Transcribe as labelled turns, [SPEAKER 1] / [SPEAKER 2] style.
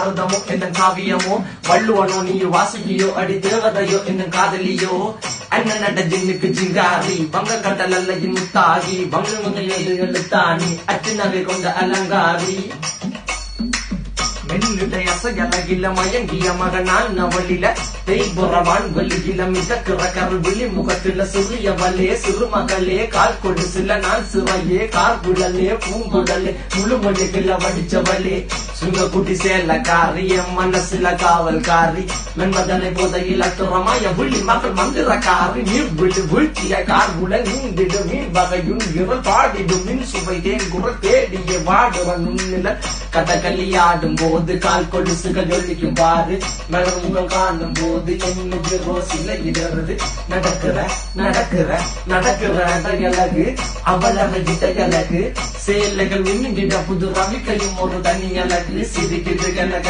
[SPEAKER 1] அர்த்தமோ என்ன காவியமோ வள்ளுவனோ நீ வாசுகியோ அடி தேவதையோ என்ன காதலியோ அண்ணன் நட்ட ஜின்னுக்கு ஜிங்காரி பங்க கட்டலல்ல முத்தாகி பங்கு முகையது எழுத்தாணி அச்சு நகை கொண்ட அலங்காரி மென்னுடைய அசையலகில மயங்கிய மகனான் நவலில தேய்புறவான் வலியில மிதக்கிற கருவிழி முகத்தில சிறியவளே சிறுமகளே கால் கொடு சில நாள் சிறையே கார்குழலே பூங்குழலே முழுமொழிகள வடிச்சவளே சுங்க குட்டி சேலக்காரி என் மனசுல காவல்காரி மென்மதனை போதையில் அத்துறமாய விழி மகள் மந்திரக்காரி நீர் விழி வீழ்ச்சிய கார்குல நீந்திடு மீன் வகையும் இவள் பாடிடும் மின் சுவை தேங்குற தேடிய வாடுற நுண்ணில கதகளி ஆடும் போது கால் கொலுசுகள் ஒழிக்கும் பாரு மலர்முகம் காணும் போது என்னுக்கு ரோசில இடறது நடக்கிற நடக்கிற நடக்கிற அழகு அவளக அழகு சேலைகள் மின்னிட புது ரவிக்கையும் ஒரு தனி அழகு சிரிக்குது